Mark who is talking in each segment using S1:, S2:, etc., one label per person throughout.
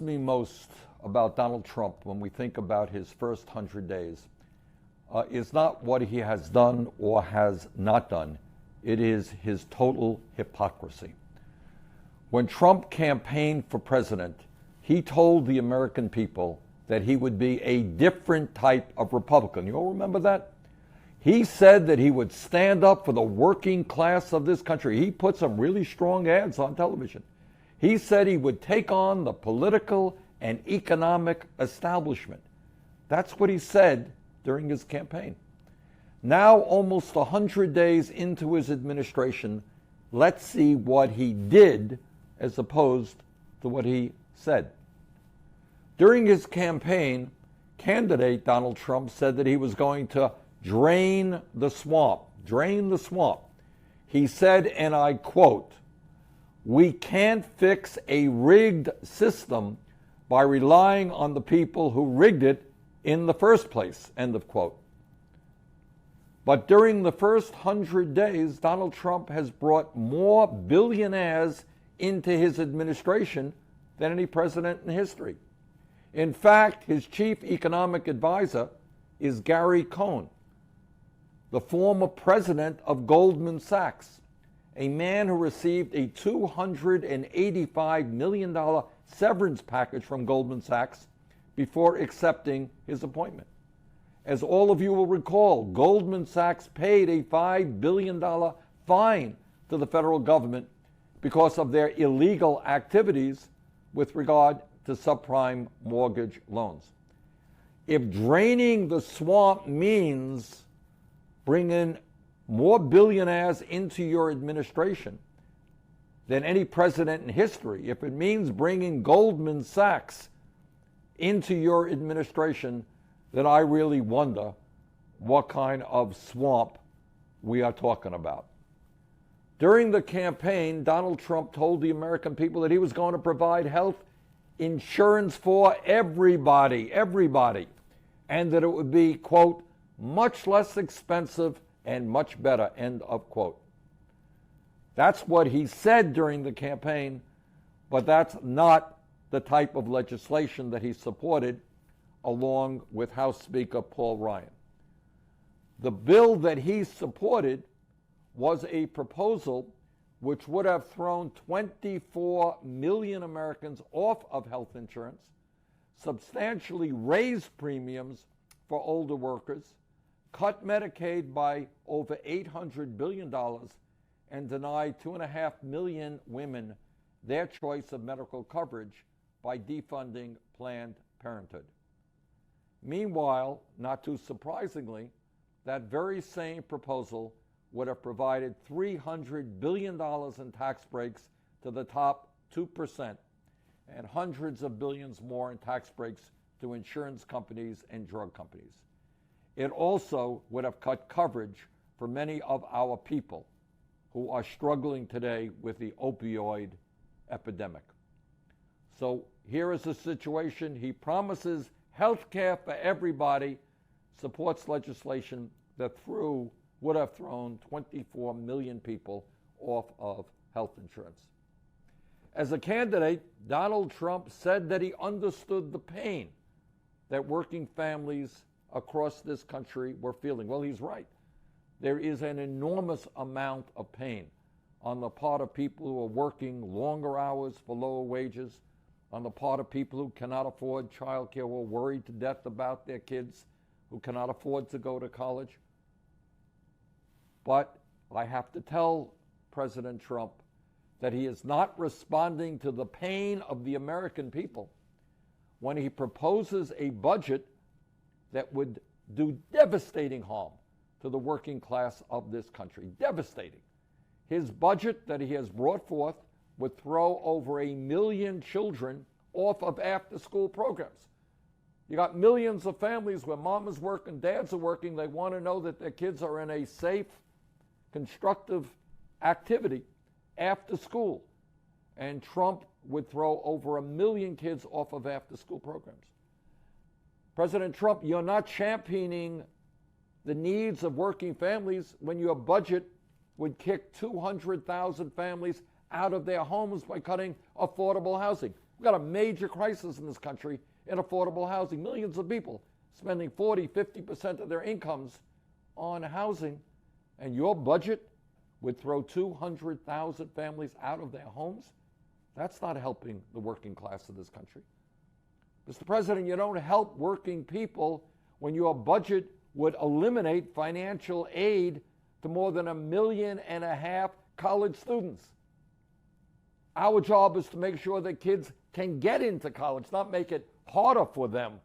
S1: me most about Donald Trump when we think about his first 100 days is not what he has done or has not done. It is his total hypocrisy. When Trump campaigned for president, he told the American people that he would be a different type of Republican. You all remember that? He said that he would stand up for the working class of this country. He put some really strong ads on television. He said he would take on the political and economic establishment. That's what he said during his campaign. Now, almost 100 days into his administration, let's see what he did as opposed to what he said. During his campaign, candidate Donald Trump said that he was going to drain the swamp. Drain the swamp. He said, and I quote, "We can't fix a rigged system by relying on the people who rigged it in the first place," end of quote. But during the first 100 days, Donald Trump has brought more billionaires into his administration than any president in history. In fact, his chief economic advisor is Gary Cohn, the former president of Goldman Sachs, a man who received a $285 million severance package from Goldman Sachs before accepting his appointment. As all of you will recall, Goldman Sachs paid a $5 billion fine to the federal government because of their illegal activities with regard to subprime mortgage loans. If draining the swamp means bringing more billionaires into your administration than any president in history, if it means bringing Goldman Sachs into your administration, then I really wonder what kind of swamp we are talking about. During the campaign, Donald Trump told the American people that he was going to provide health insurance for everybody, and that it would be, quote, much less expensive and much better, end of quote. That's what he said during the campaign, but that's not the type of legislation that he supported along with House Speaker Paul Ryan. The bill that he supported was a proposal which would have thrown 24 million Americans off of health insurance, substantially raised premiums for older workers, cut Medicaid by over $800 billion, and denied 2.5 million women their choice of medical coverage by defunding Planned Parenthood. Meanwhile, not too surprisingly, that very same proposal would have provided $300 billion in tax breaks to the top 2% and hundreds of billions more in tax breaks to insurance companies and drug companies. It also would have cut coverage for many of our people who are struggling today with the opioid epidemic. So here is the situation. He promises health care for everybody, supports legislation that would have thrown 24 million people off of health insurance. As a candidate, Donald Trump said that he understood the pain that working families across this country were feeling. Well, he's right. There is an enormous amount of pain on the part of people who are working longer hours for lower wages, on the part of people who cannot afford childcare, who are worried to death about their kids, who cannot afford to go to college. But I have to tell President Trump that he is not responding to the pain of the American people when he proposes a budget that would do devastating harm to the working class of this country. Devastating. His budget that he has brought forth would throw over 1 million children off of after-school programs. You got millions of families where mom is working, dads are working. They want to know that their kids are in a safe, constructive activity after school. And Trump would throw over 1 million kids off of after-school programs. President Trump, you're not championing the needs of working families when your budget would kick 200,000 families out of their homes by cutting affordable housing. We've got a major crisis in this country in affordable housing. Millions of people spending 40, 50% of their incomes on housing, and your budget would throw 200,000 families out of their homes? That's not helping the working class of this country. Mr. President, you don't help working people when your budget would eliminate financial aid to more than 1.5 million college students. Our job is to make sure that kids can get into college, not make it harder for them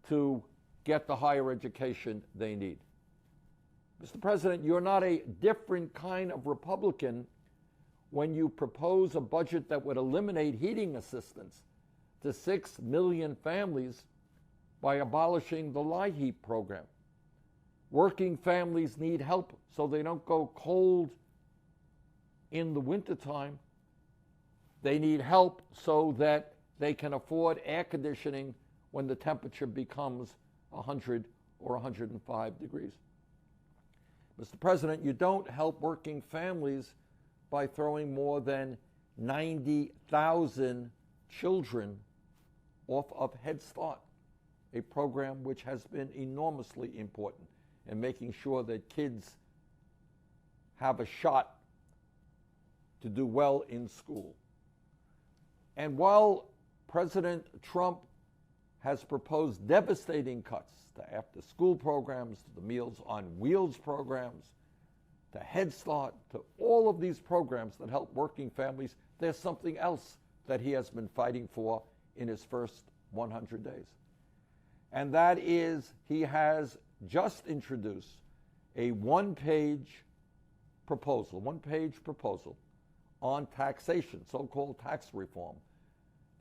S1: to get the higher education they need. Mr. President, you're not a different kind of Republican when you propose a budget that would eliminate heating assistance to 6 million families by abolishing the LIHEAP program. Working families need help so they don't go cold in the wintertime. They need help so that they can afford air conditioning when the temperature becomes 100 or 105 degrees. Mr. President, you don't help working families by throwing more than 90,000 children off of Head Start, a program which has been enormously important in making sure that kids have a shot to do well in school. And while President Trump has proposed devastating cuts to after-school programs, to the Meals on Wheels programs, to Head Start, to all of these programs that help working families, there's something else that he has been fighting for in his first 100 days. And that is, he has just introduced a one-page proposal on taxation, so-called tax reform,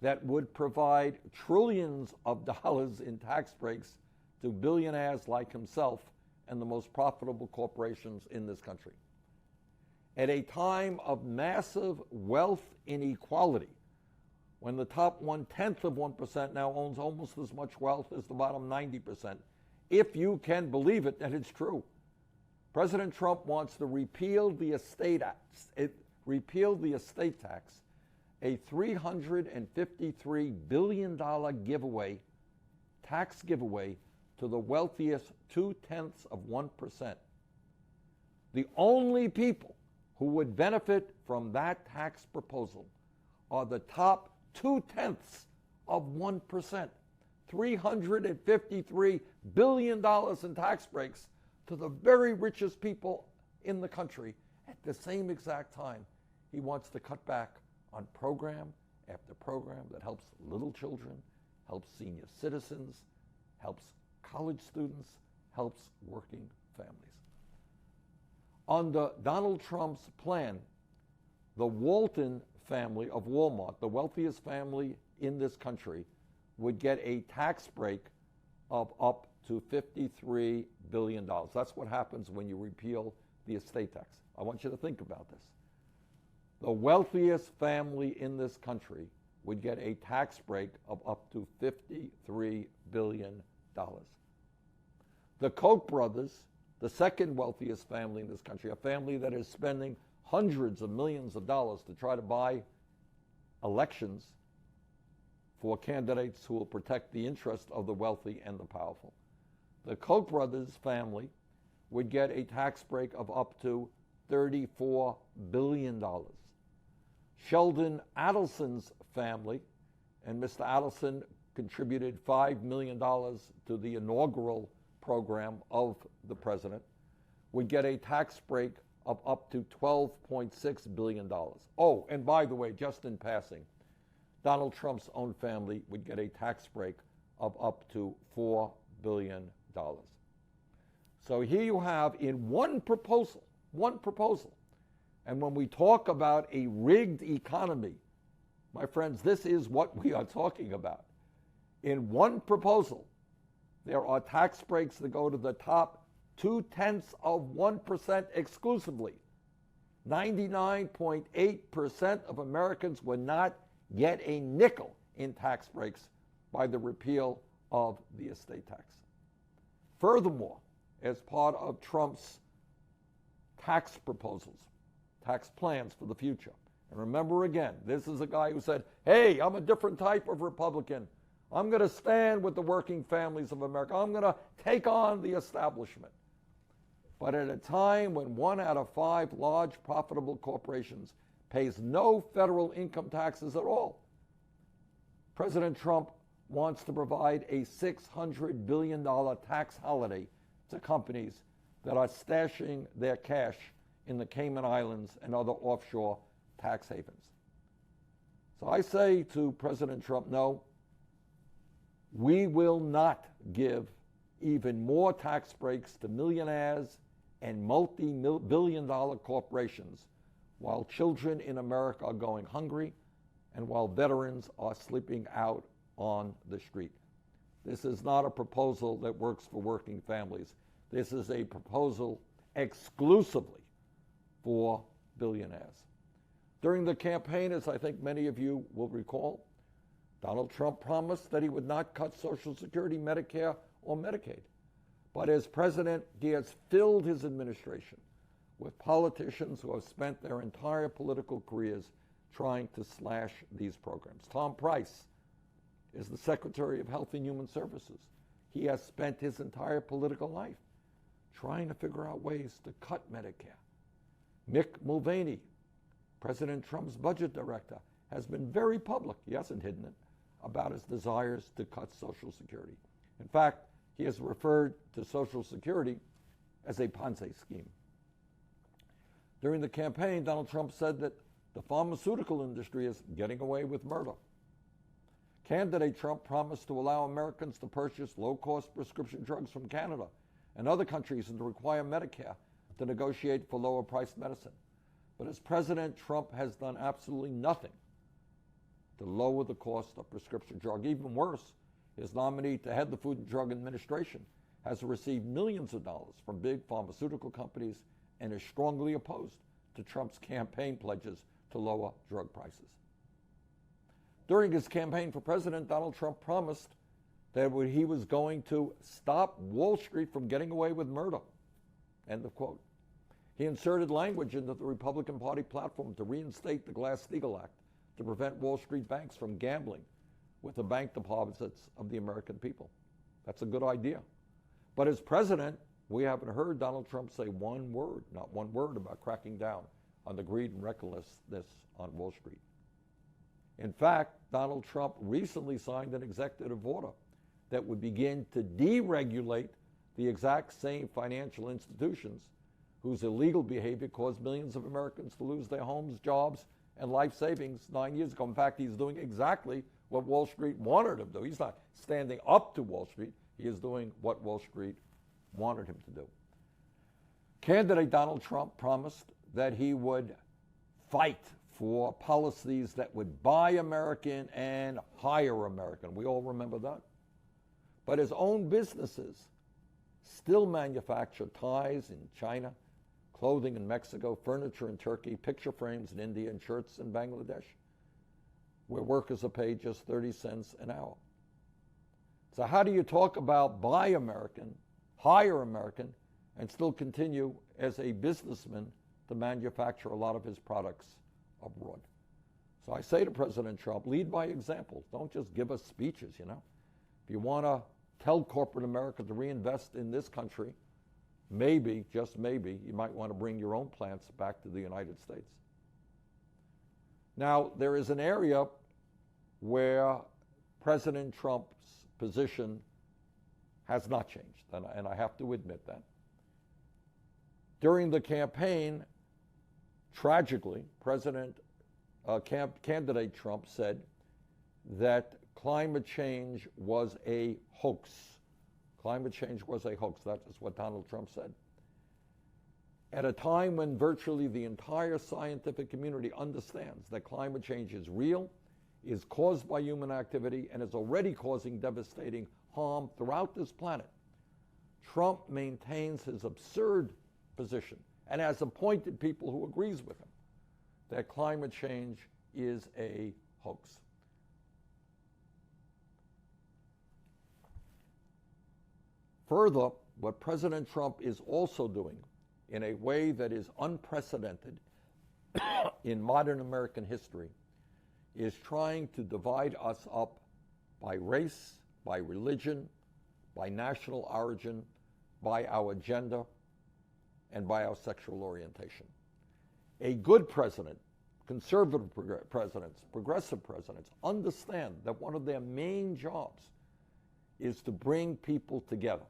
S1: that would provide trillions of dollars in tax breaks to billionaires like himself and the most profitable corporations in this country. At a time of massive wealth inequality, when the top 1/10 of 1% now owns almost as much wealth as the bottom 90%, if you can believe it, that it's true. President Trump wants to repeal the estate tax, a $353 billion tax giveaway to the wealthiest 0.2%. The only people who would benefit from that tax proposal are the top 0.2%. $353 billion in tax breaks to the very richest people in the country. At the same exact time, he wants to cut back on program after program that helps little children, helps senior citizens, helps college students, helps working families. Under Donald Trump's plan, the Walton family of Walmart, the wealthiest family in this country, would get a tax break of up to $53 billion. That's what happens when you repeal the estate tax. I want you to think about this. The wealthiest family in this country would get a tax break of up to $53 billion. The Koch brothers, the second wealthiest family in this country, a family that is spending hundreds of millions of dollars to try to buy elections for candidates who will protect the interest of the wealthy and the powerful. The Koch brothers family would get a tax break of up to $34 billion. Sheldon Adelson's family, and Mr. Adelson contributed $5 million to the inaugural program of the president, would get a tax break of up to $12.6 billion. Oh, and by the way, just in passing, Donald Trump's own family would get a tax break of up to $4 billion. So here you have in one proposal, and when we talk about a rigged economy, my friends, this is what we are talking about. In one proposal, there are tax breaks that go to the top 0.2% exclusively. 99.8% of Americans would not get a nickel in tax breaks by the repeal of the estate tax. Furthermore, as part of Trump's tax proposals, tax plans for the future, And remember again, this is a guy who said, hey, I'm a different type of Republican. I'm going to stand with the working families of America. I'm going to take on the establishment. But at a time when 1 out of 5 large profitable corporations pays no federal income taxes at all, President Trump wants to provide a $600 billion tax holiday to companies that are stashing their cash in the Cayman Islands and other offshore tax havens. So I say to President Trump, no, we will not give even more tax breaks to millionaires and multi-billion-dollar corporations while children in America are going hungry and while veterans are sleeping out on the street. This is not a proposal that works for working families. This is a proposal exclusively for billionaires. During the campaign, as I think many of you will recall, Donald Trump promised that he would not cut Social Security, Medicare, or Medicaid. But as president, he has filled his administration with politicians who have spent their entire political careers trying to slash these programs. Tom Price is the Secretary of Health and Human Services. He has spent his entire political life trying to figure out ways to cut Medicare. Mick Mulvaney, President Trump's budget director, has been very public, he hasn't hidden it, about his desires to cut Social Security. In fact, he has referred to Social Security as a Ponzi scheme. During the campaign, Donald Trump said that the pharmaceutical industry is getting away with murder. Candidate Trump promised to allow Americans to purchase low-cost prescription drugs from Canada and other countries and to require Medicare to negotiate for lower-priced medicine. But as president, Trump has done absolutely nothing to lower the cost of prescription drug. Even worse, his nominee to head the Food and Drug Administration has received millions of dollars from big pharmaceutical companies and is strongly opposed to Trump's campaign pledges to lower drug prices. During his campaign for president, Donald Trump promised that he was going to stop Wall Street from getting away with murder. End of quote. He inserted language into the Republican Party platform to reinstate the Glass-Steagall Act to prevent Wall Street banks from gambling with the bank deposits of the American people. That's a good idea. But as president, we haven't heard Donald Trump say one word, not one word, about cracking down on the greed and recklessness on Wall Street. In fact, Donald Trump recently signed an executive order that would begin to deregulate the exact same financial institutions whose illegal behavior caused millions of Americans to lose their homes, jobs, and life savings 9 years ago. In fact, he's doing exactly what Wall Street wanted him to do. He's not standing up to Wall Street. He is doing what Wall Street wanted him to do. Candidate Donald Trump promised that he would fight for policies that would buy American and hire American. We all remember that. But his own businesses still manufacture ties in China, clothing in Mexico, furniture in Turkey, picture frames in India, and shirts in Bangladesh, where workers are paid just 30 cents an hour. So how do you talk about buy American, hire American, and still continue as a businessman to manufacture a lot of his products abroad? So I say to President Trump, lead by example. Don't just give us speeches, you know. If you want to tell corporate America to reinvest in this country, maybe, just maybe, you might want to bring your own plants back to the United States. Now, there is an area where President Trump's position has not changed, and I have to admit that. During the campaign, tragically, candidate Trump said that climate change was a hoax. Climate change was a hoax. That is what Donald Trump said. At a time when virtually the entire scientific community understands that climate change is real, is caused by human activity, and is already causing devastating harm throughout this planet, Trump maintains his absurd position and has appointed people who agrees with him that climate change is a hoax. Further, what President Trump is also doing in a way that is unprecedented in modern American history is trying to divide us up by race, by religion, by national origin, by our gender, and by our sexual orientation. A good president, conservative presidents, progressive presidents, understand that one of their main jobs is to bring people together.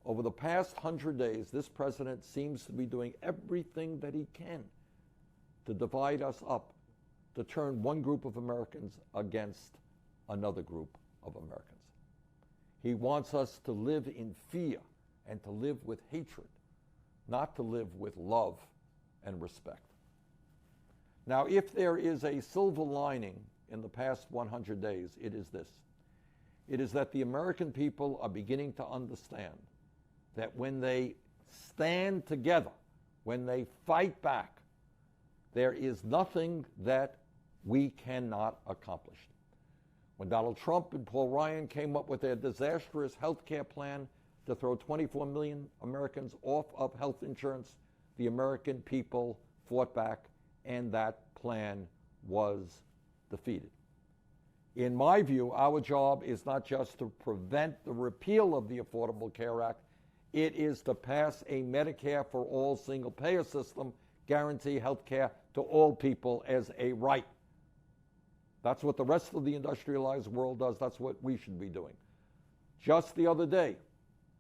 S1: Over the past 100 days, this president seems to be doing everything that he can to divide us up, to turn one group of Americans against another group of Americans. He wants us to live in fear and to live with hatred, not to live with love and respect. Now, if there is a silver lining in the past 100 days, it is this. It is that the American people are beginning to understand that when they stand together, when they fight back, there is nothing that we cannot accomplish. When Donald Trump and Paul Ryan came up with their disastrous health care plan to throw 24 million Americans off of health insurance, the American people fought back, and that plan was defeated. In my view, our job is not just to prevent the repeal of the Affordable Care Act, it is to pass a Medicare for all single-payer system, guarantee health care to all people as a right. That's what the rest of the industrialized world does. That's what we should be doing. Just the other day,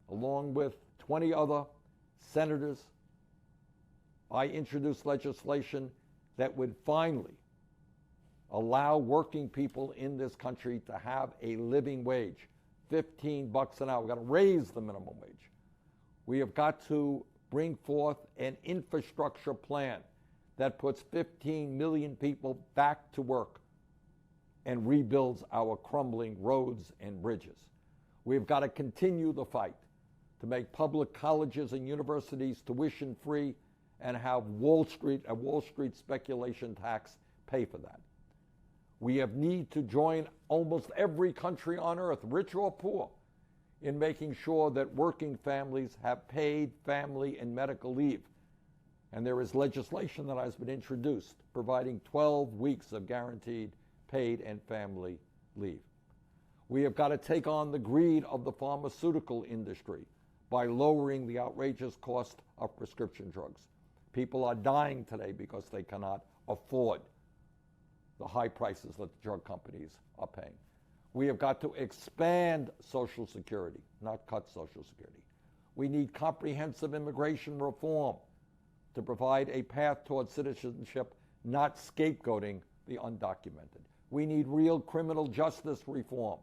S1: along with 20 other senators, I introduced legislation that would finally allow working people in this country to have a living wage, $15 an hour. We've got to raise the minimum wage. We have got to bring forth an infrastructure plan that puts 15 million people back to work and rebuilds our crumbling roads and bridges. We've got to continue the fight to make public colleges and universities tuition-free and have a Wall Street speculation tax pay for that. We have need to join almost every country on earth, rich or poor, in making sure that working families have paid family and medical leave. And there is legislation that has been introduced providing 12 weeks of guaranteed paid and family leave. We have got to take on the greed of the pharmaceutical industry by lowering the outrageous cost of prescription drugs. People are dying today because they cannot afford the high prices that the drug companies are paying. We have got to expand Social Security, not cut Social Security. We need comprehensive immigration reform to provide a path towards citizenship, not scapegoating the undocumented. We need real criminal justice reform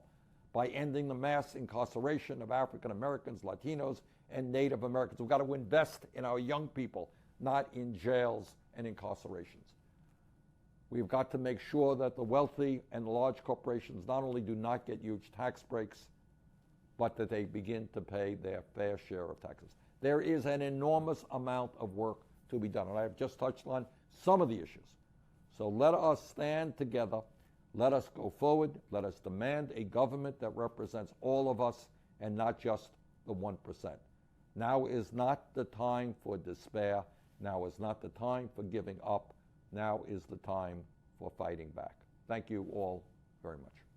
S1: by ending the mass incarceration of African Americans, Latinos, and Native Americans. We've got to invest in our young people, not in jails and incarcerations. We've got to make sure that the wealthy and the large corporations not only do not get huge tax breaks, but that they begin to pay their fair share of taxes. There is an enormous amount of work to be done, and I have just touched on some of the issues. So let us stand together. Let us go forward. Let us demand a government that represents all of us and not just the 1%. Now is not the time for despair. Now is not the time for giving up. Now is the time for fighting back. Thank you all very much.